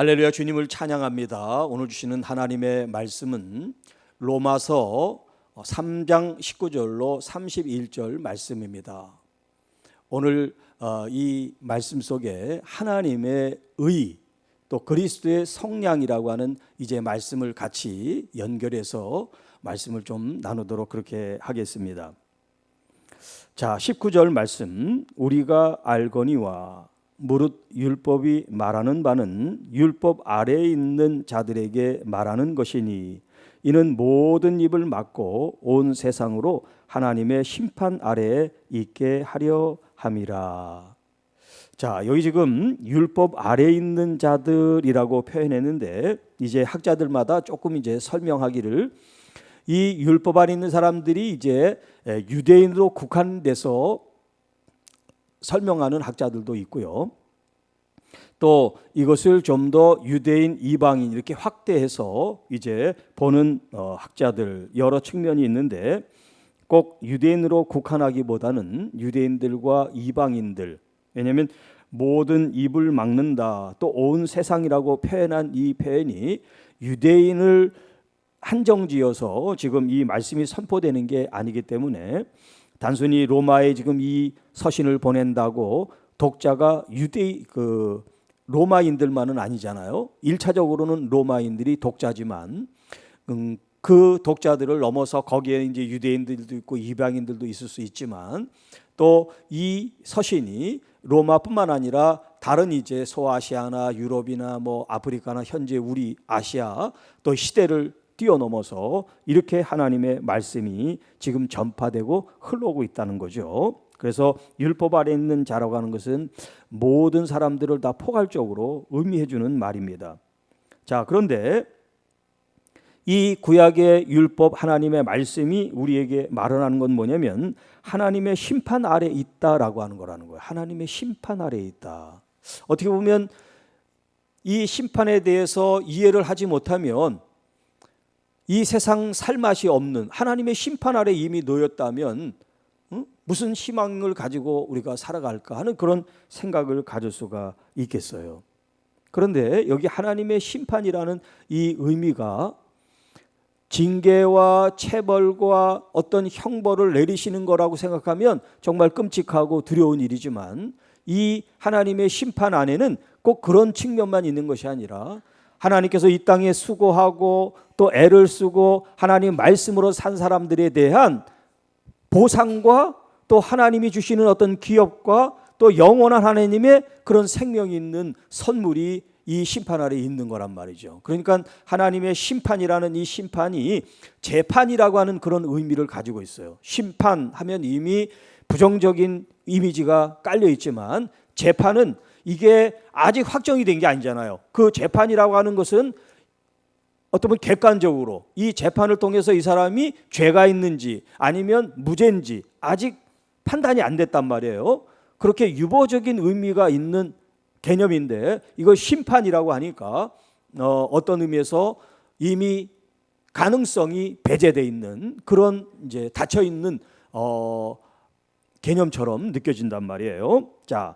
할렐루야, 주님을 찬양합니다. 오늘 주시는 하나님의 말씀은 로마서 3장 19절로 31절 말씀입니다. 오늘 이 말씀 속에 하나님의 의, 또 그리스도의 성량이라고 하는 이제 말씀을 같이 연결해서 말씀을 좀 나누도록 그렇게 하겠습니다. 자, 19절 말씀, 우리가 알거니와 무릇 율법이 말하는 바는 율법 아래에 있는 자들에게 말하는 것이니 이는 모든 입을 막고 온 세상으로 하나님의 심판 아래에 있게 하려 함이라. 자, 여기 지금 율법 아래에 있는 자들이라고 표현했는데 이제 학자들마다 조금 이제 설명하기를, 이 율법 안에 있는 사람들이 이제 유대인으로 국한돼서 설명하는 학자들도 있고요. 또 이것을 좀 더 유대인, 이방인 이렇게 확대해서 이제 보는 학자들 여러 측면이 있는데, 꼭 유대인으로 국한하기보다는 유대인들과 이방인들, 왜냐하면 모든 입을 막는다, 또 온 세상이라고 표현한 이 표현이 유대인을 한정지어서 지금 이 말씀이 선포되는 게 아니기 때문에 단순히 로마에 지금 이 서신을 보낸다고 독자가 로마인들만은 아니잖아요. 1차적으로는 로마인들이 독자지만 그 독자들을 넘어서 거기에 이제 유대인들도 있고 이방인들도 있을 수 있지만, 또 이 서신이 로마뿐만 아니라 다른 이제 소아시아나 유럽이나 뭐 아프리카나 현재 우리 아시아 또 시대를 뛰어넘어서 이렇게 하나님의 말씀이 지금 전파되고 흘러오고 있다는 거죠. 그래서 율법 아래 있는 자라고 하는 것은 모든 사람들을 다 포괄적으로 의미해 주는 말입니다. 자, 그런데 이 구약의 율법, 하나님의 말씀이 우리에게 말하는 건 뭐냐면 하나님의 심판 아래 있다라고 하는 거라는 거예요. 하나님의 심판 아래 있다. 어떻게 보면 이 심판에 대해서 이해를 하지 못하면, 이 세상 살 맛이 없는 하나님의 심판 아래 이미 놓였다면 무슨 희망을 가지고 우리가 살아갈까 하는 그런 생각을 가질 수가 있겠어요. 그런데 여기 하나님의 심판이라는 이 의미가 징계와 체벌과 어떤 형벌을 내리시는 거라고 생각하면 정말 끔찍하고 두려운 일이지만, 이 하나님의 심판 안에는 꼭 그런 측면만 있는 것이 아니라 하나님께서 이 땅에 수고하고 또 애를 쓰고 하나님 말씀으로 산 사람들에 대한 보상과 또 하나님이 주시는 어떤 기업과 또 영원한 하나님의 그런 생명이 있는 선물이 이 심판 아래 있는 거란 말이죠. 그러니까 하나님의 심판이라는 이 심판이 재판이라고 하는 그런 의미를 가지고 있어요. 심판하면 이미 부정적인 이미지가 깔려 있지만, 재판은 이게 아직 확정이 된 게 아니잖아요. 그 재판이라고 하는 것은 어떤 객관적으로 이 재판을 통해서 이 사람이 죄가 있는지 아니면 무죄인지 아직 판단이 안 됐단 말이에요. 그렇게 유보적인 의미가 있는 개념인데 이걸 심판이라고 하니까 어떤 의미에서 이미 가능성이 배제되어 있는 그런 이제 닫혀 있는 개념처럼 느껴진단 말이에요. 자,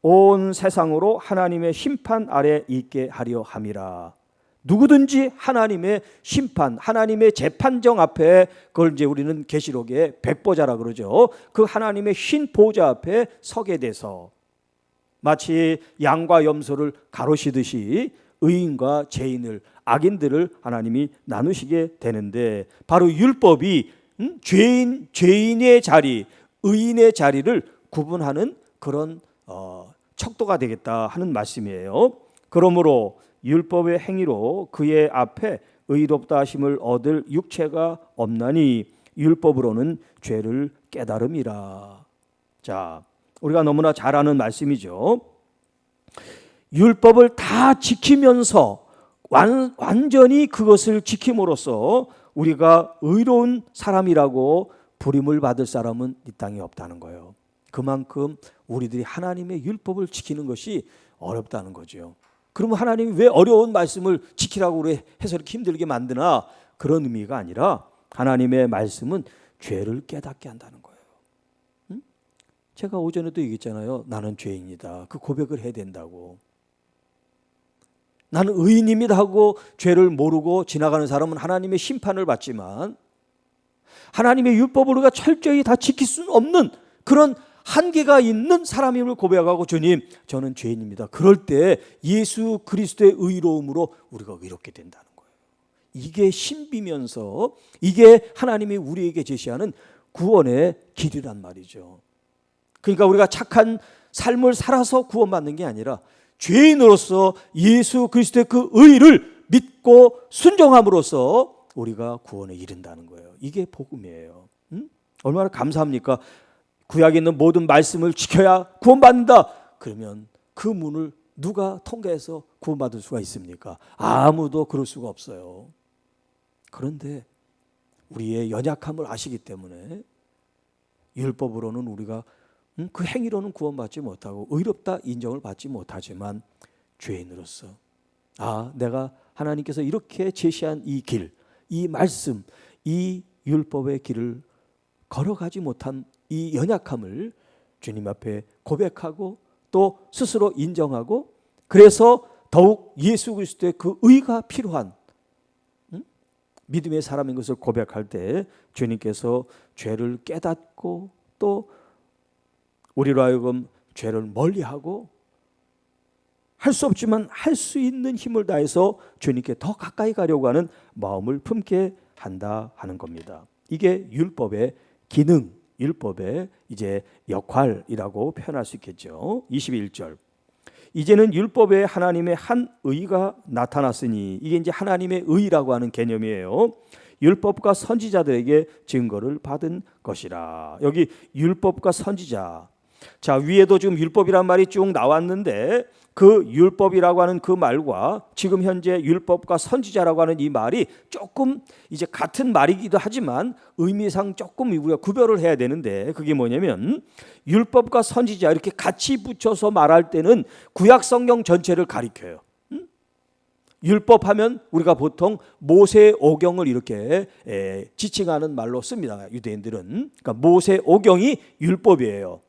온 세상으로 하나님의 심판 아래 있게 하려 함이라. 누구든지 하나님의 심판, 하나님의 재판정 앞에, 그걸 이제 우리는 계시록의 백보자라 그러죠. 그 하나님의 흰 보좌 앞에 서게 돼서 마치 양과 염소를 가로시듯이 의인과 죄인을, 악인들을 하나님이 나누시게 되는데, 바로 율법이 죄인의 자리, 의인의 자리를 구분하는 그런 척도가 되겠다 하는 말씀이에요. 그러므로 율법의 행위로 그의 앞에 의롭다 하심을 얻을 육체가 없나니 율법으로는 죄를 깨달음이라. 자, 우리가 너무나 잘 아는 말씀이죠. 율법을 다 지키면서 완전히 그것을 지킴으로써 우리가 의로운 사람이라고 부름을 받을 사람은 이 땅에 없다는 거예요. 그만큼 우리들이 하나님의 율법을 지키는 것이 어렵다는 거죠. 그러면 하나님이 왜 어려운 말씀을 지키라고 해서 이렇게 힘들게 만드나? 그런 의미가 아니라 하나님의 말씀은 죄를 깨닫게 한다는 거예요. 제가 오전에도 얘기했잖아요. 나는 죄인이다. 그 고백을 해야 된다고. 나는 의인입니다 하고 죄를 모르고 지나가는 사람은 하나님의 심판을 받지만, 하나님의 율법을 우리가 철저히 다 지킬 수는 없는 그런 한계가 있는 사람임을 고백하고, 주님 저는 죄인입니다, 그럴 때 예수 그리스도의 의로움으로 우리가 의롭게 된다는 거예요. 이게 신비면서 이게 하나님이 우리에게 제시하는 구원의 길이란 말이죠. 그러니까 우리가 착한 삶을 살아서 구원받는 게 아니라 죄인으로서 예수 그리스도의 그 의를 믿고 순종함으로써 우리가 구원에 이른다는 거예요. 이게 복음이에요. 얼마나 감사합니까? 구약에 있는 모든 말씀을 지켜야 구원받는다. 그러면 그 문을 누가 통과해서 구원받을 수가 있습니까? 아무도 그럴 수가 없어요. 그런데 우리의 연약함을 아시기 때문에 율법으로는 우리가 그 행위로는 구원받지 못하고 의롭다 인정을 받지 못하지만, 죄인으로서 내가 하나님께서 이렇게 제시한 이 길, 이 말씀, 이 율법의 길을 걸어가지 못한 이 연약함을 주님 앞에 고백하고 또 스스로 인정하고, 그래서 더욱 예수 그리스도의 그 의가 필요한 믿음의 사람인 것을 고백할 때 주님께서 죄를 깨닫고 또 우리로 하여금 죄를 멀리하고 할 수 없지만 할 수 있는 힘을 다해서 주님께 더 가까이 가려고 하는 마음을 품게 한다 하는 겁니다. 이게 율법의 기능, 율법의 이제 역할이라고 표현할 수 있겠죠. 21절. 이제는 율법에 하나님의 한 의가 나타났으니, 이게 이제 하나님의 의라고 하는 개념이에요. 율법과 선지자들에게 증거를 받은 것이라. 여기 율법과 선지자. 자, 위에도 지금 율법이란 말이 쭉 나왔는데, 그 율법이라고 하는 그 말과 지금 현재 율법과 선지자라고 하는 이 말이 조금 이제 같은 말이기도 하지만 의미상 조금 우리가 구별을 해야 되는데, 그게 뭐냐면 율법과 선지자 이렇게 같이 붙여서 말할 때는 구약 성경 전체를 가리켜요. 율법하면 우리가 보통 모세오경을 이렇게 지칭하는 말로 씁니다. 유대인들은. 그러니까 모세오경이 율법이에요.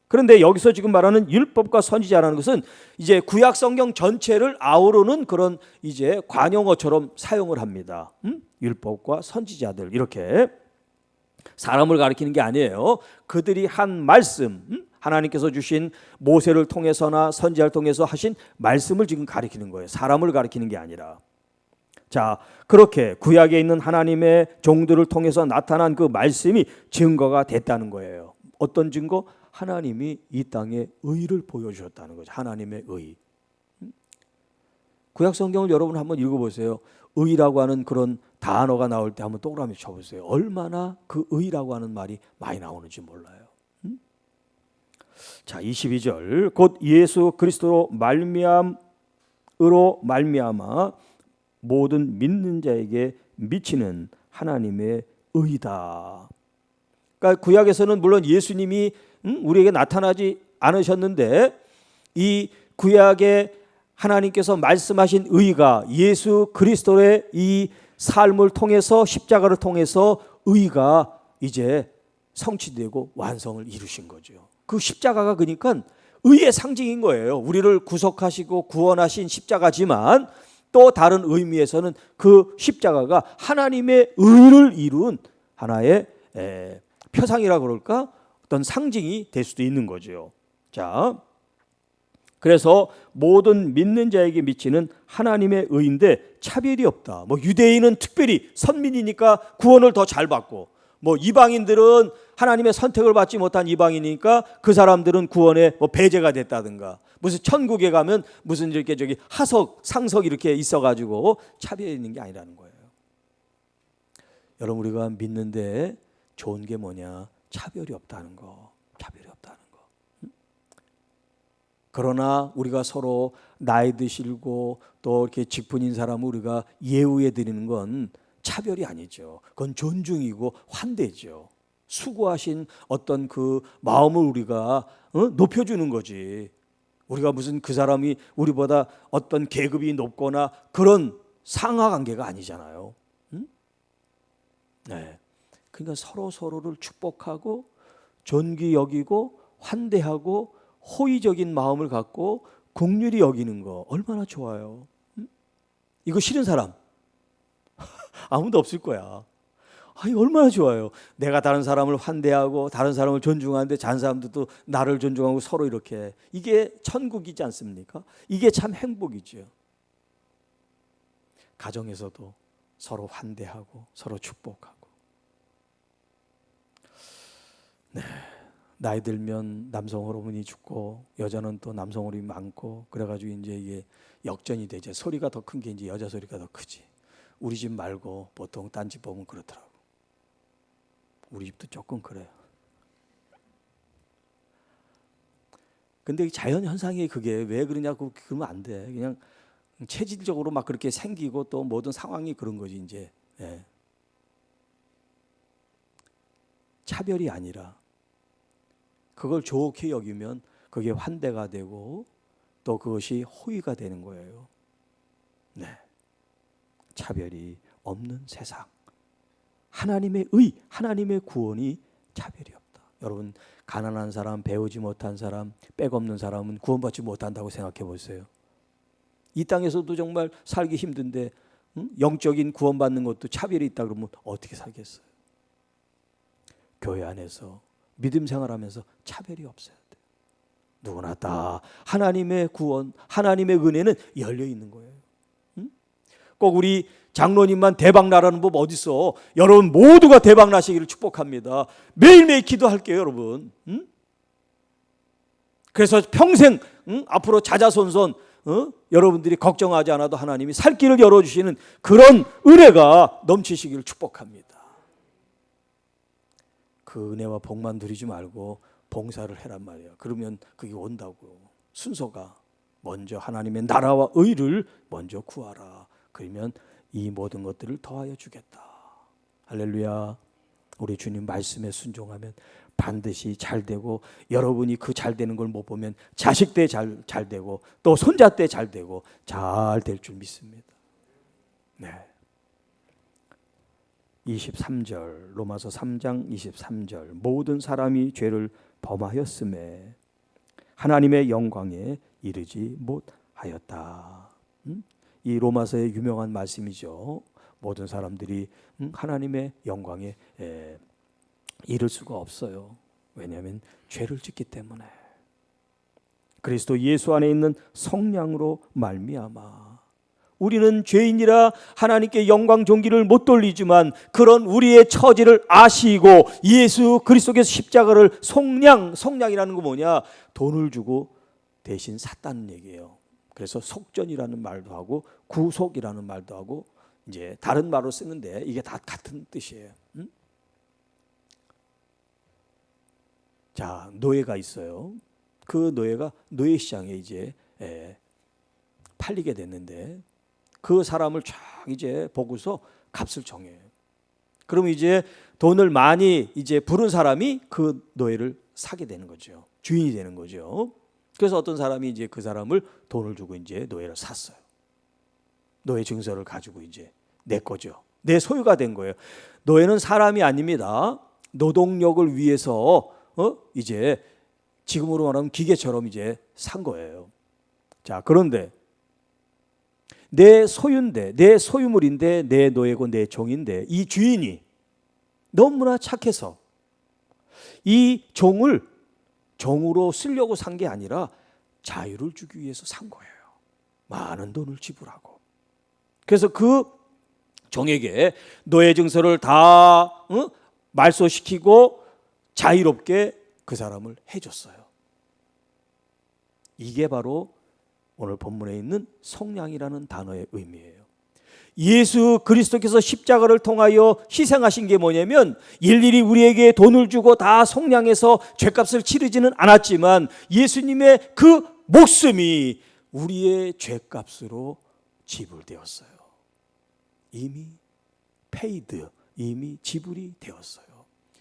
그런데 여기서 지금 말하는 율법과 선지자라는 것은 이제 구약 성경 전체를 아우르는 그런 이제 관용어처럼 사용을 합니다. 율법과 선지자들, 이렇게 사람을 가리키는 게 아니에요. 그들이 한 말씀, 하나님께서 주신 모세를 통해서나 선지자를 통해서 하신 말씀을 지금 가리키는 거예요. 사람을 가리키는 게 아니라. 자, 그렇게 구약에 있는 하나님의 종들을 통해서 나타난 그 말씀이 증거가 됐다는 거예요. 어떤 증거? 하나님이 이 땅에 의를 보여주셨다는 거죠. 하나님의 의. 구약 성경을 여러분 한번 읽어보세요. 의라고 하는 그런 단어가 나올 때 한번 동그라미 쳐보세요. 얼마나 그 의라고 하는 말이 많이 나오는지 몰라요. 자, 22절. 곧 예수 그리스도로 말미암아 모든 믿는 자에게 미치는 하나님의 의다. 그러니까 구약에서는 물론 예수님이 우리에게 나타나지 않으셨는데, 이 구약에 하나님께서 말씀하신 의가 예수 그리스도의 이 삶을 통해서, 십자가를 통해서 의가 이제 성취되고 완성을 이루신 거죠. 그 십자가가 그러니까 의의 상징인 거예요. 우리를 구속하시고 구원하신 십자가지만 또 다른 의미에서는 그 십자가가 하나님의 의를 이룬 하나의 표상이라 그럴까? 어떤 상징이 될 수도 있는 거죠. 자, 그래서 모든 믿는 자에게 미치는 하나님의 의인데 차별이 없다. 뭐 유대인은 특별히 선민이니까 구원을 더 잘 받고, 뭐 이방인들은 하나님의 선택을 받지 못한 이방인이니까 그 사람들은 구원에 뭐 배제가 됐다든가, 무슨 천국에 가면 무슨 이렇게 저기 하석, 상석 이렇게 있어가지고 차별이 있는 게 아니라는 거예요. 여러분, 우리가 믿는데 좋은 게 뭐냐? 차별이 없다는 거. 차별이 없다는 거. 그러나 우리가 서로 나이 드시고 또 이렇게 직분인 사람을 우리가 예우해 드리는 건 차별이 아니죠. 그건 존중이고 환대죠. 수고하신 어떤 그 마음을 우리가 높여주는 거지. 우리가 무슨 그 사람이 우리보다 어떤 계급이 높거나 그런 상하 관계가 아니잖아요. 네. 그러니까 서로를 축복하고 존귀 여기고 환대하고 호의적인 마음을 갖고 긍휼히 여기는 거 얼마나 좋아요. 이거 싫은 사람 아무도 없을 거야. 이거 얼마나 좋아요. 내가 다른 사람을 환대하고 다른 사람을 존중하는데 다른 사람들도 나를 존중하고 서로 이렇게. 이게 천국이지 않습니까? 이게 참 행복이죠. 가정에서도 서로 환대하고 서로 축복하고. 네, 나이 들면 남성 호르몬이 죽고 여자는 또 남성 호르몬이 많고 그래가지고 이제 이게 역전이 되죠. 소리가 더 큰 게 이제 여자 소리가 더 크지. 우리 집 말고 보통 딴 집 보면 그렇더라고. 우리 집도 조금 그래요. 근데 자연 현상이 그게 왜 그러냐고 그러면 안 돼. 그냥 체질적으로 막 그렇게 생기고 또 모든 상황이 그런 거지 이제. 예. 차별이 아니라 그걸 좋게 여기면 그게 환대가 되고 또 그것이 호의가 되는 거예요. 네. 차별이 없는 세상. 하나님의 의, 하나님의 구원이 차별이 없다. 여러분, 가난한 사람, 배우지 못한 사람, 백 없는 사람은 구원받지 못한다고 생각해 보세요. 이 땅에서도 정말 살기 힘든데 영적인 구원받는 것도 차별이 있다 그러면 어떻게 살겠어요? 교회 안에서 믿음 생활하면서 차별이 없어야 돼. 누구나 다 하나님의 구원, 하나님의 은혜는 열려 있는 거예요. 꼭 우리 장로님만 대박 나라는 법 어디 있어? 여러분 모두가 대박 나시기를 축복합니다. 매일매일 기도할게요, 여러분. 그래서 평생 앞으로 자자손손 여러분들이 걱정하지 않아도 하나님이 살 길을 열어주시는 그런 은혜가 넘치시기를 축복합니다. 그 은혜와 복만 누리지 말고 봉사를 해란 말이에요. 그러면 그게 온다고. 순서가 먼저 하나님의 나라와 의를 먼저 구하라. 그러면 이 모든 것들을 더하여 주겠다. 할렐루야. 우리 주님 말씀에 순종하면 반드시 잘 되고, 여러분이 그 잘 되는 걸 못 보면 자식 때 잘 되고 또 손자 때 잘 되고 잘 될 줄 믿습니다. 네. 23절 로마서 3장 23절 모든 사람이 죄를 범하였음에 하나님의 영광에 이르지 못하였다. 이 로마서의 유명한 말씀이죠. 모든 사람들이 하나님의 영광에 이를 수가 없어요. 왜냐하면 죄를 짓기 때문에. 그리스도 예수 안에 있는 성량으로 말미암아 우리는 죄인이라 하나님께 영광 존귀를 못 돌리지만 그런 우리의 처지를 아시고 예수 그리스도께서 십자가를 속량이라는 거 뭐냐? 돈을 주고 대신 샀다는 얘기예요. 그래서 속전이라는 말도 하고 구속이라는 말도 하고 이제 다른 말로 쓰는데 이게 다 같은 뜻이에요. 자, 노예가 있어요. 그 노예가 노예시장에 이제 팔리게 됐는데 그 사람을 쫙 이제 보고서 값을 정해요. 그럼 이제 돈을 많이 이제 부른 사람이 그 노예를 사게 되는 거죠. 주인이 되는 거죠. 그래서 어떤 사람이 이제 그 사람을 돈을 주고 이제 노예를 샀어요. 노예 증서를 가지고 이제 내 거죠. 내 소유가 된 거예요. 노예는 사람이 아닙니다. 노동력을 위해서 이제 지금으로 말하면 기계처럼 이제 산 거예요. 자, 그런데 내 소유인데, 내 소유물인데, 내 노예고 내 종인데 이 주인이 너무나 착해서 이 종을 종으로 쓰려고 산 게 아니라 자유를 주기 위해서 산 거예요. 많은 돈을 지불하고. 그래서 그 종에게 노예 증서를 다 말소시키고 자유롭게 그 사람을 해줬어요. 이게 바로 오늘 본문에 있는 속량이라는 단어의 의미예요. 예수 그리스도께서 십자가를 통하여 희생하신 게 뭐냐면 일일이 우리에게 돈을 주고 다 속량해서 죄값을 치르지는 않았지만 예수님의 그 목숨이 우리의 죄값으로 지불되었어요. 이미 페이드, 이미 지불이 되었어요.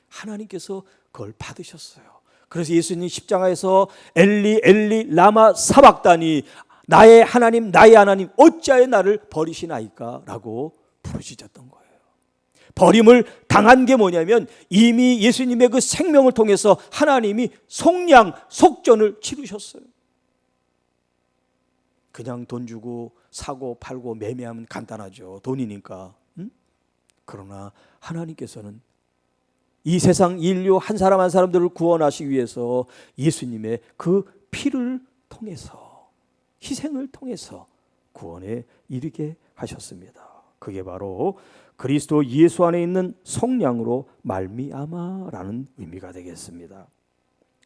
하나님께서 그걸 받으셨어요. 그래서 예수님 십자가에서 엘리 엘리 라마 사박다니 나의 하나님 어찌하여 나를 버리시나이까 라고 부르짖었던 거예요. 버림을 당한 게 뭐냐면 이미 예수님의 그 생명을 통해서 하나님이 속량 속전을 치르셨어요. 그냥 돈 주고 사고 팔고 매매하면 간단하죠. 돈이니까. 그러나 하나님께서는 이 세상 인류 한 사람 한 사람들을 구원하시기 위해서 예수님의 그 피를 통해서, 희생을 통해서 구원에 이르게 하셨습니다. 그게 바로 그리스도 예수 안에 있는 속량으로 말미암아라는 의미가 되겠습니다.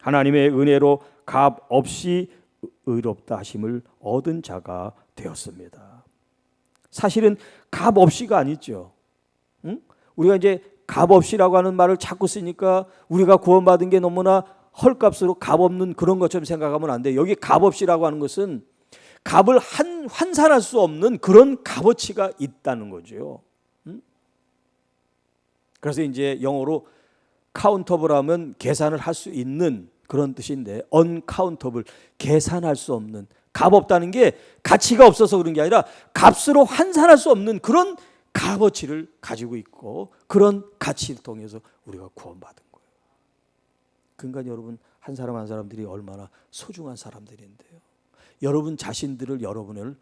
하나님의 은혜로 값 없이 의롭다 하심을 얻은 자가 되었습니다. 사실은 값 없이가 아니죠. 우리가 이제 값 없이라고 하는 말을 자꾸 쓰니까 우리가 구원받은 게 너무나 헐값으로 값 없는 그런 것처럼 생각하면 안 돼요. 여기 값 없이라고 하는 것은 값을 환산할 수 없는 그런 값어치가 있다는 거죠. 그래서 이제 영어로 카운터블 하면 계산을 할 수 있는 그런 뜻인데, 언카운터블, 계산할 수 없는, 값 없다는 게 가치가 없어서 그런 게 아니라 값으로 환산할 수 없는 그런 값어치를 가지고 있고, 그런 가치를 통해서 우리가 구원받은 거예요. 그러니까 여러분, 한 사람 한 사람들이 얼마나 소중한 사람들인데요. 여러분 자신들을, 여러분을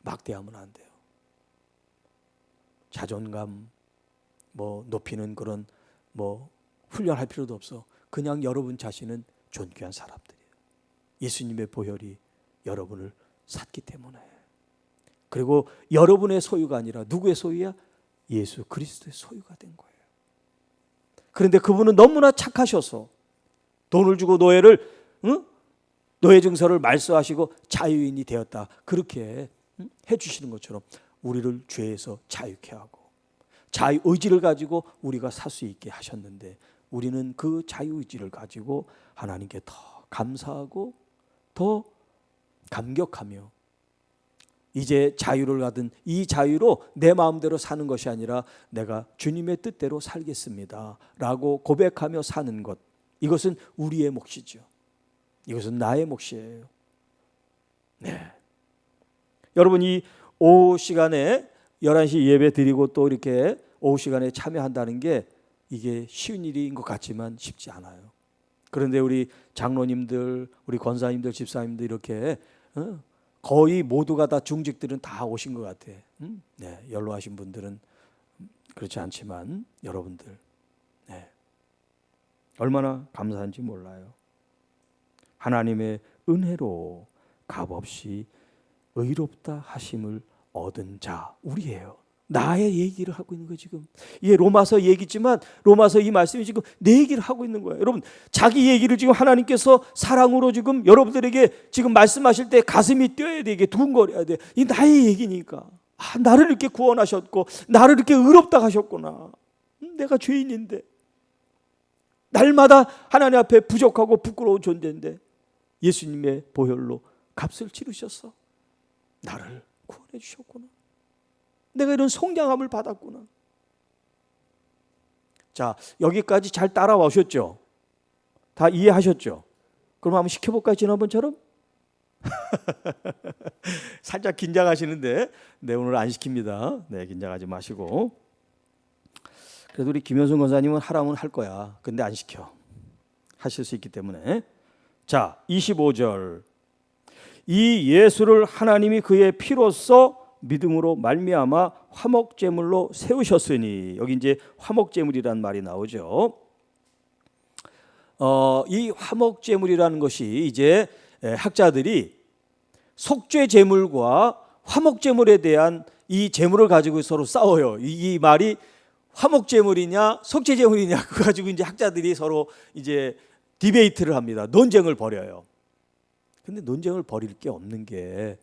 막대하면 안 돼요. 자존감 높이는 그런 훈련할 필요도 없어. 그냥 여러분 자신은 존귀한 사람들이에요. 예수님의 보혈이 여러분을 샀기 때문에. 그리고 여러분의 소유가 아니라 누구의 소유야? 예수 그리스도의 소유가 된 거예요. 그런데 그분은 너무나 착하셔서 돈을 주고 노예 증서를 말소하시고 자유인이 되었다, 그렇게 해주시는 것처럼 우리를 죄에서 자유케 하고 자유의지를 가지고 우리가 살 수 있게 하셨는데, 우리는 그 자유의지를 가지고 하나님께 더 감사하고 더 감격하며 이제 자유를 받은 이 자유로 내 마음대로 사는 것이 아니라 내가 주님의 뜻대로 살겠습니다 라고 고백하며 사는 것, 이것은 우리의 몫이죠. 이것은 나의 몫이에요. 네. 여러분, 이 오후 시간에 11시 예배 드리고 또 이렇게 오후 시간에 참여한다는 게 이게 쉬운 일인 것 같지만 쉽지 않아요. 그런데 우리 장로님들, 우리 권사님들, 집사님들 이렇게 거의 모두가 다 중직들은 다 오신 것 같아. 네, 연로하신 분들은 그렇지 않지만 여러분들, 네, 얼마나 감사한지 몰라요. 하나님의 은혜로 값없이 의롭다 하심을 얻은 자, 우리예요. 나의 얘기를 하고 있는 거예요 지금. 이게 로마서 얘기지만 로마서 이 말씀이 지금 내 얘기를 하고 있는 거예요. 여러분, 자기 얘기를 지금 하나님께서 사랑으로 지금 여러분들에게 지금 말씀하실 때 가슴이 뛰어야 돼. 이게 두근거려야 돼. 이 나의 얘기니까. 나를 이렇게 구원하셨고 나를 이렇게 의롭다 하셨구나. 내가 죄인인데, 날마다 하나님 앞에 부족하고 부끄러운 존재인데 예수님의 보혈로 값을 치르셔서 나를 구원해 주셨구나. 내가 이런 속량함을 받았구나. 자, 여기까지 잘 따라와 오셨죠? 다 이해하셨죠? 그럼 한번 시켜볼까요? 지난번처럼? 살짝 긴장하시는데, 네, 오늘 안 시킵니다. 네, 긴장하지 마시고. 그래도 우리 김현순 권사님은 하라면 할 거야. 근데 안 시켜. 하실 수 있기 때문에. 자, 25절. 이 예수를 하나님이 그의 피로써 믿음으로 말미암아 화목제물로 세우셨으니, 여기 이제 화목제물이라는 말이 나오죠. 이 화목제물이라는 것이 이제 학자들이 속죄제물과 화목제물에 대한 이 제물을 가지고 서로 싸워요. 이 말이 화목제물이냐 속죄제물이냐 그거 가지고 이제 학자들이 서로 이제 디베이트를 합니다. 논쟁을 벌여요. 근데 논쟁을 벌일 게 없는 게,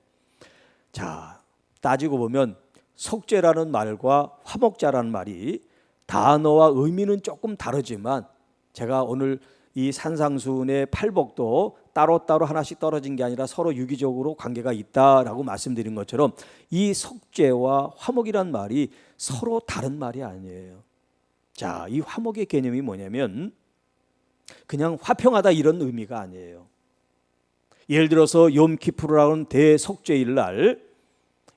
자, 따지고 보면 속죄라는 말과 화목자라는 말이 단어와 의미는 조금 다르지만, 제가 오늘 이 산상수훈의 팔복도 따로따로 하나씩 떨어진 게 아니라 서로 유기적으로 관계가 있다라고 말씀드린 것처럼 이 속죄와 화목이란 말이 서로 다른 말이 아니에요. 자, 이 화목의 개념이 뭐냐면 그냥 화평하다 이런 의미가 아니에요. 예를 들어서 욤키푸르라는 대속죄일 날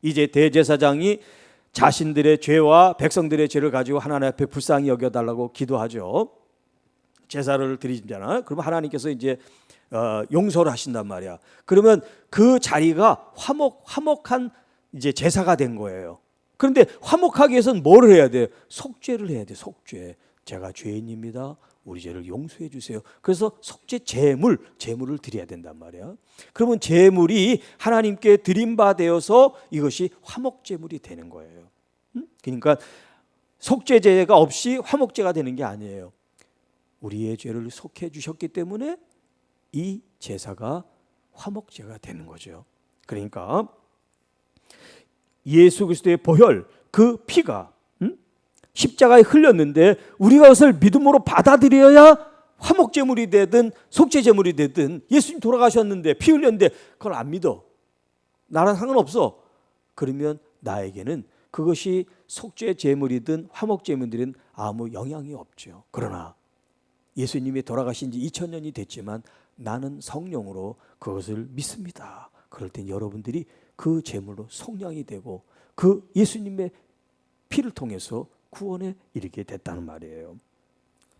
이제 대제사장이 자신들의 죄와 백성들의 죄를 가지고 하나님 앞에 불쌍히 여겨달라고 기도하죠. 제사를 드리잖아. 그러면 하나님께서 이제 용서를 하신단 말이야. 그러면 그 자리가 화목한 이제 제사가 된 거예요. 그런데 화목하기 위해서는 뭘 해야 돼? 속죄를 해야 돼. 속죄. 제가 죄인입니다. 우리 죄를 용서해 주세요. 그래서 속죄 제물을 드려야 된단 말이야. 그러면 제물이 하나님께 드림받아서 이것이 화목제물이 되는 거예요. 그러니까 속죄제가 없이 화목제가 되는 게 아니에요. 우리의 죄를 속해 주셨기 때문에 이 제사가 화목제가 되는 거죠. 그러니까 예수 그리스도의 보혈, 그 피가 십자가에 흘렸는데 우리가 그것을 믿음으로 받아들여야 화목제물이 되든 속죄제물이 되든, 예수님 돌아가셨는데 피 흘렸는데 그걸 안 믿어, 나랑 상관없어, 그러면 나에게는 그것이 속죄제물이든 화목제물이든 아무 영향이 없죠. 그러나 예수님이 돌아가신 지 2000년이 됐지만 나는 성령으로 그것을 믿습니다. 그럴 땐 여러분들이 그 제물로 속량이 되고 그 예수님의 피를 통해서 구원에 이르게 됐다는 말이에요.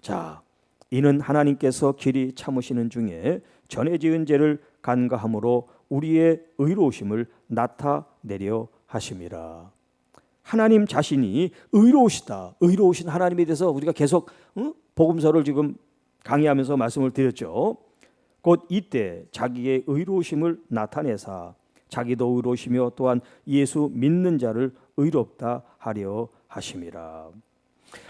자, 이는 하나님께서 길이 참으시는 중에 전에 지은 죄를 간과함으로 우리의 의로우심을 나타내려 하심이라. 하나님 자신이 의로우시다. 의로우신 하나님에 대해서 우리가 계속 복음서를 지금 강의하면서 말씀을 드렸죠. 곧 이때 자기의 의로우심을 나타내사 자기도 의로우시며 또한 예수 믿는 자를 의롭다 하려 하심이라.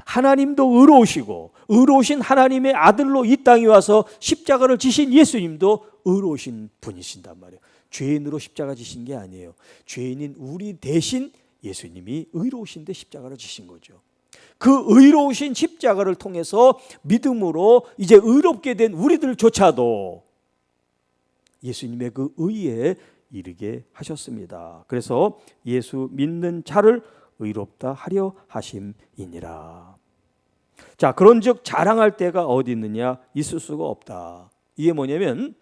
하나님도 의로우시고 의로우신 하나님의 아들로 이 땅에 와서 십자가를 지신 예수님도 의로우신 분이신단 말이에요. 죄인으로 십자가 지신 게 아니에요. 죄인인 우리 대신 예수님이 의로우신데 십자가를 지신 거죠. 그 의로우신 십자가를 통해서 믿음으로 이제 의롭게 된 우리들조차도 예수님의 그 의에 이르게 하셨습니다. 그래서 예수 믿는 자를 의롭다 하려 하심이니라. 자, 그런즉 자랑할 때가 어디 있느냐? 있을 수가 없다. 이게 뭐냐면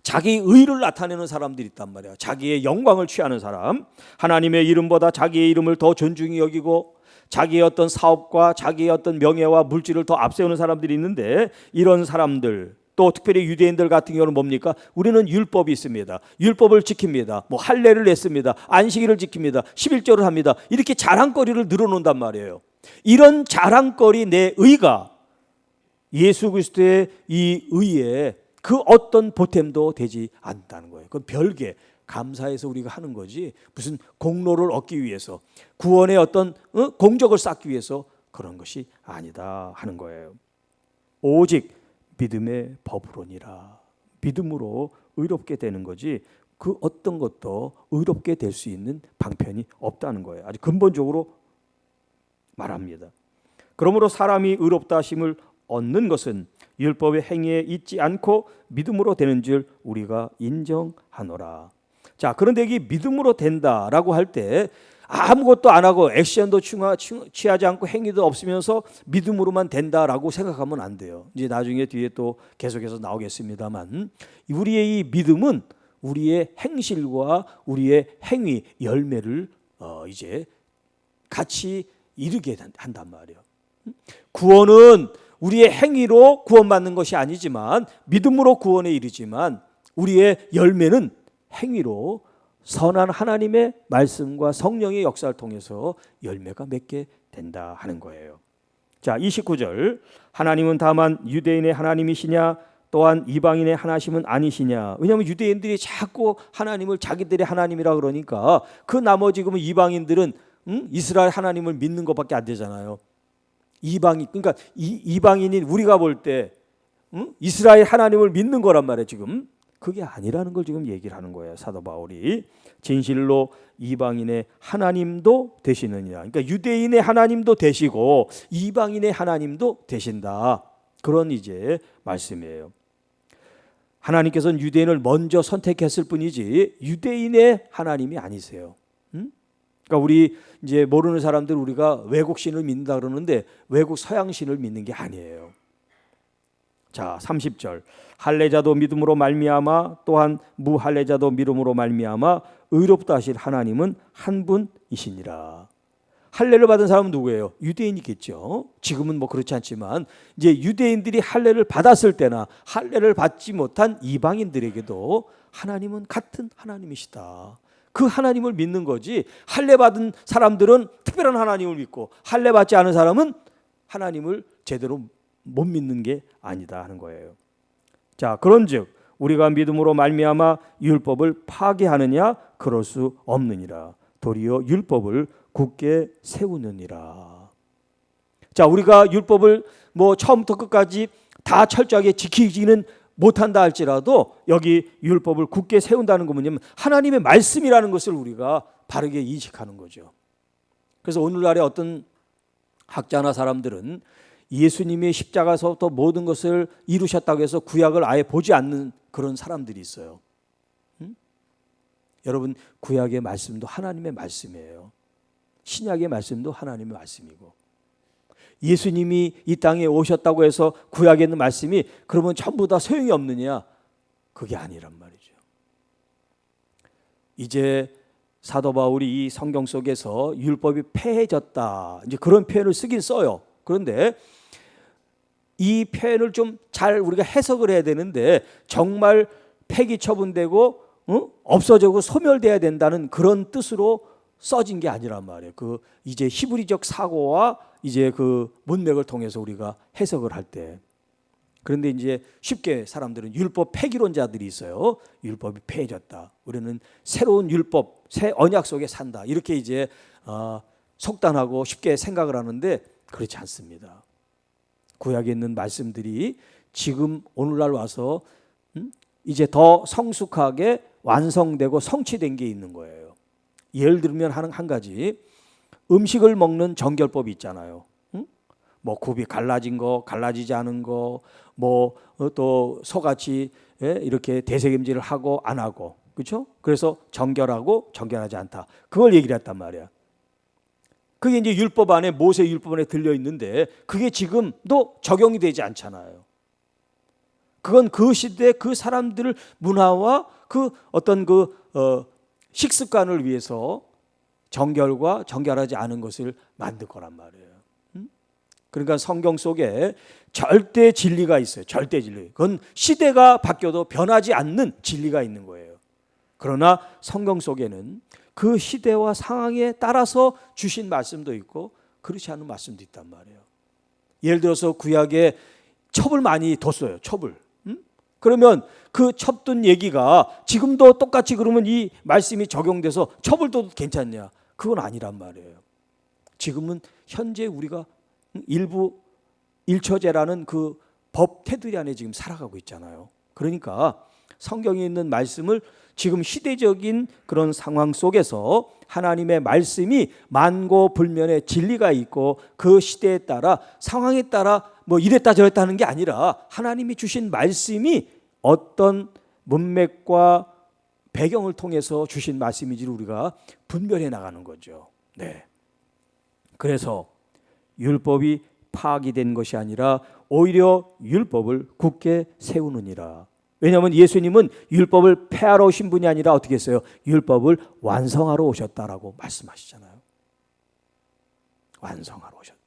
자기 의를 나타내는 사람들이 있단 말이야. 자기의 영광을 취하는 사람, 하나님의 이름보다 자기의 이름을 더 존중히 여기고 자기의 어떤 사업과 자기의 어떤 명예와 물질을 더 앞세우는 사람들이 있는데, 이런 사람들, 또 특별히 유대인들 같은 경우는 뭡니까? 우리는 율법이 있습니다. 율법을 지킵니다. 뭐 할례를 냈습니다. 안식일을 지킵니다. 11조를 합니다. 이렇게 자랑거리를 늘어놓는단 말이에요. 이런 자랑거리 내 의가 예수 그리스도의 이 의에 그 어떤 보탬도 되지 않는다는 거예요. 그건 별개 감사해서 우리가 하는 거지, 무슨 공로를 얻기 위해서, 구원의 어떤 공적을 쌓기 위해서 그런 것이 아니다 하는 거예요. 오직 믿음의 법으로니라. 믿음으로 의롭게 되는 거지 그 어떤 것도 의롭게 될 수 있는 방편이 없다는 거예요. 아주 근본적으로 말합니다. 그러므로 사람이 의롭다 하심을 얻는 것은 율법의 행위에 있지 않고 믿음으로 되는 줄 우리가 인정하노라. 자, 그런데 이 믿음으로 된다라고 할 때 아무것도 안 하고 액션도 취하지 않고 행위도 없으면서 믿음으로만 된다라고 생각하면 안 돼요. 이제 나중에 뒤에 또 계속해서 나오겠습니다만, 우리의 이 믿음은 우리의 행실과 우리의 행위 열매를 이제 같이 이루게 한단 말이에요. 구원은 우리의 행위로 구원받는 것이 아니지만, 믿음으로 구원에 이르지만 우리의 열매는 행위로 선한 하나님의 말씀과 성령의 역사를 통해서 열매가 맺게 된다 하는 거예요. 자, 29절. 하나님은 다만 유대인의 하나님이시냐 또한 이방인의 하나님은 아니시냐. 왜냐하면 유대인들이 자꾸 하나님을 자기들의 하나님이라 그러니까 그 나머지 그러면 이방인들은 이스라엘 하나님을 믿는 것밖에 안 되잖아요. 이방인, 그러니까 이방인인 우리가 볼 때 이스라엘 하나님을 믿는 거란 말이에요. 지금 그게 아니라는 걸 지금 얘기를 하는 거예요. 사도 바울이 진실로 이방인의 하나님도 되시느니라. 그러니까 유대인의 하나님도 되시고 이방인의 하나님도 되신다. 그런 이제 말씀이에요. 하나님께서는 유대인을 먼저 선택했을 뿐이지 유대인의 하나님이 아니세요. 그러니까 우리 이제 모르는 사람들 우리가 외국 신을 믿는다 그러는데 외국 서양 신을 믿는 게 아니에요. 자, 30절. 할례자도 믿음으로 말미암아 또한 무할례자도 믿음으로 말미암아 의롭다 하실 하나님은 한 분이시니라. 할례를 받은 사람은 누구예요? 유대인이겠죠. 지금은 뭐 그렇지 않지만 이제 유대인들이 할례를 받았을 때나 할례를 받지 못한 이방인들에게도 하나님은 같은 하나님이시다. 그 하나님을 믿는 거지. 할례 받은 사람들은 특별한 하나님을 믿고 할례 받지 않은 사람은 하나님을 제대로 못 믿는 게 아니다 하는 거예요. 자, 그런즉 우리가 믿음으로 말미암아 율법을 파괴하느냐? 그럴 수 없느니라. 도리어 율법을 굳게 세우느니라. 자, 우리가 율법을 뭐 처음부터 끝까지 다 철저하게 지키지는 못한다 할지라도 여기 율법을 굳게 세운다는 건 뭐냐면 하나님의 말씀이라는 것을 우리가 바르게 인식하는 거죠. 그래서 오늘날의 어떤 학자나 사람들은 예수님이 십자가에서부터 모든 것을 이루셨다고 해서 구약을 아예 보지 않는 그런 사람들이 있어요. 여러분, 구약의 말씀도 하나님의 말씀이에요. 신약의 말씀도 하나님의 말씀이고, 예수님이 이 땅에 오셨다고 해서 구약에 있는 말씀이 그러면 전부 다 소용이 없느냐? 그게 아니란 말이죠. 이제 사도 바울이 이 성경 속에서 율법이 폐해졌다, 이제 그런 표현을 쓰긴 써요. 그런데 이 표현을 좀 잘 우리가 해석을 해야 되는데, 정말 폐기 처분되고 없어지고 소멸돼야 된다는 그런 뜻으로 써진 게 아니란 말이에요. 그 이제 히브리적 사고와 이제 그 문맥을 통해서 우리가 해석을 할 때. 그런데 이제 쉽게 사람들은 율법 폐기론자들이 있어요. 율법이 폐해졌다, 우리는 새로운 율법, 새 언약 속에 산다, 이렇게 이제 속단하고 쉽게 생각을 하는데 그렇지 않습니다. 구약에 있는 말씀들이 지금 오늘날 와서 이제 더 성숙하게 완성되고 성취된 게 있는 거예요. 예를 들면 한 가지, 음식을 먹는 정결법이 있잖아요. 뭐 굽이 갈라진 거, 갈라지지 않은 거, 뭐 또 소같이 이렇게 대세김질을 하고 안 하고, 그렇죠? 그래서 정결하고 정결하지 않다, 그걸 얘기를 했단 말이야. 그게 이제 율법 안에, 모세 율법 안에 들려 있는데 그게 지금도 적용이 되지 않잖아요. 그건 그 시대 그 사람들을 문화와 그 어떤 그 식습관을 위해서 정결과 정결하지 않은 것을 만든 거란 말이에요. 그러니까 성경 속에 절대 진리가 있어요. 절대 진리. 그건 시대가 바뀌어도 변하지 않는 진리가 있는 거예요. 그러나 성경 속에는 그 시대와 상황에 따라서 주신 말씀도 있고 그렇지 않은 말씀도 있단 말이에요. 예를 들어서 구약에 첩을 많이 뒀어요. 첩을. 그러면 그 첩둔 얘기가 지금도 똑같이 그러면 이 말씀이 적용돼서 첩을 둬도 괜찮냐? 그건 아니란 말이에요. 지금은 현재 우리가 일부 일처제라는 그 법 테두리 안에 지금 살아가고 있잖아요. 그러니까 성경에 있는 말씀을 지금 시대적인 그런 상황 속에서 하나님의 말씀이 만고불면의 진리가 있고 그 시대에 따라 상황에 따라 뭐 이랬다 저랬다 하는 게 아니라 하나님이 주신 말씀이 어떤 문맥과 배경을 통해서 주신 말씀인지를 우리가 분별해 나가는 거죠. 네. 그래서 율법이 파기된 것이 아니라 오히려 율법을 굳게 세우느니라. 왜냐하면 예수님은 율법을 폐하러 오신 분이 아니라 어떻게 했어요? 율법을 완성하러 오셨다라고 말씀하시잖아요. 완성하러 오셨다.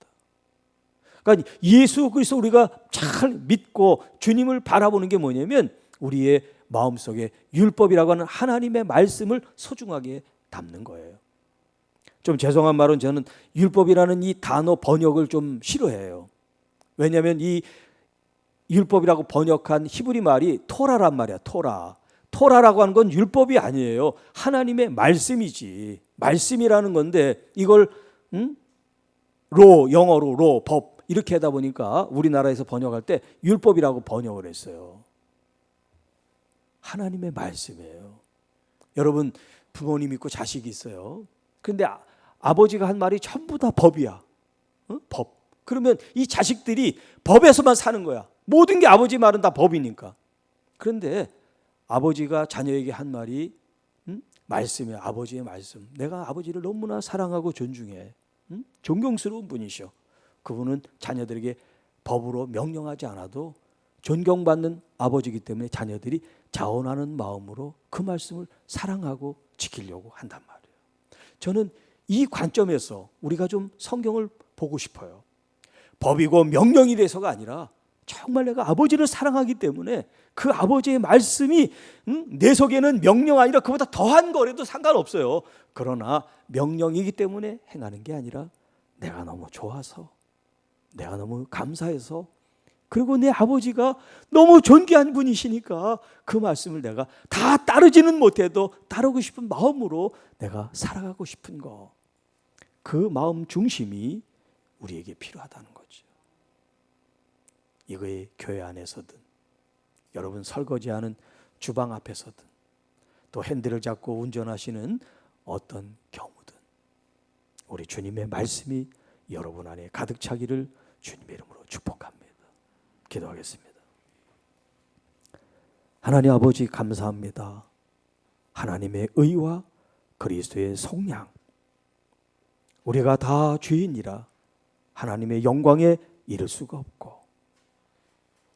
그러니까 예수 그리스도 우리가 잘 믿고 주님을 바라보는 게 뭐냐면 우리의 마음속에 율법이라고 하는 하나님의 말씀을 소중하게 담는 거예요. 좀 죄송한 말은 저는 율법이라는 이 단어 번역을 좀 싫어해요. 왜냐하면 이 율법이라고 번역한 히브리 말이 토라란 말이야. 토라라고 하는 건 율법이 아니에요. 하나님의 말씀이지. 말씀이라는 건데 이걸 영어로 로, 법 이렇게 하다 보니까 우리나라에서 번역할 때 율법이라고 번역을 했어요. 하나님의 말씀이에요. 여러분 부모님 있고 자식이 있어요. 그런데 아버지가 한 말이 전부 다 법이야. 법. 그러면 이 자식들이 법에서만 사는 거야. 모든 게 아버지 말은 다 법이니까. 그런데 아버지가 자녀에게 한 말이 말씀이야. 아버지의 말씀. 내가 아버지를 너무나 사랑하고 존중해. 존경스러운 분이셔. 그분은 자녀들에게 법으로 명령하지 않아도 존경받는 아버지이기 때문에 자녀들이 자원하는 마음으로 그 말씀을 사랑하고 지키려고 한단 말이에요. 저는 이 관점에서 우리가 좀 성경을 보고 싶어요. 법이고 명령이 돼서가 아니라 정말 내가 아버지를 사랑하기 때문에 그 아버지의 말씀이 내 속에는 명령 아니라 그보다 더한 거라도 상관없어요. 그러나 명령이기 때문에 행하는 게 아니라 내가 너무 좋아서, 내가 너무 감사해서, 그리고 내 아버지가 너무 존귀한 분이시니까 그 말씀을 내가 다 따르지는 못해도 따르고 싶은 마음으로 내가 살아가고 싶은 거, 그 마음 중심이 우리에게 필요하다는 거죠. 이거의 교회 안에서든, 여러분 설거지하는 주방 앞에서든, 또 핸들을 잡고 운전하시는 어떤 경우든 우리 주님의 말씀이 여러분 안에 가득 차기를 주님의 이름으로 축복합니다. 기도하겠습니다. 하나님 아버지 감사합니다. 하나님의 의와 그리스도의 속량, 우리가 다 죄인이라 하나님의 영광에 이를 수가 없고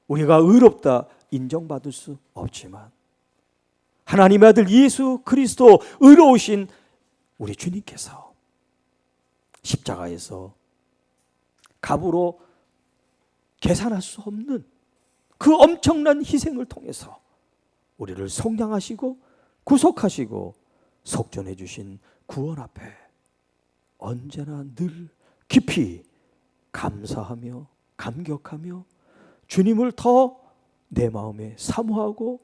우리가 의롭다 인정받을 수 없지만 하나님의 아들 예수 그리스도 의로우신 우리 주님께서 십자가에서 값으로 계산할 수 없는 그 엄청난 희생을 통해서 우리를 속량하시고 구속하시고 속전해 주신 구원 앞에 언제나 늘 깊이 감사하며 감격하며 주님을 더 내 마음에 사모하고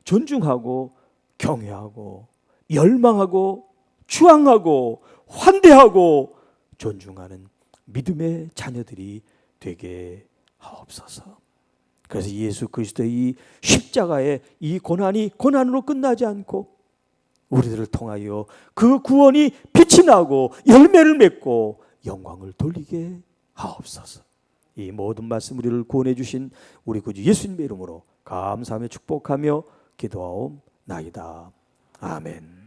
존중하고 경외하고 열망하고 추앙하고 환대하고 존중하는 믿음의 자녀들이 되게 하옵소서. 그래서 예수 그리스도의 이 십자가의 이 고난이 고난으로 끝나지 않고 우리들을 통하여 그 구원이 빛이 나고 열매를 맺고 영광을 돌리게 하옵소서. 이 모든 말씀 우리를 구원해 주신 우리 구주 예수님의 이름으로 감사하며 축복하며 기도하옵나이다. 아멘.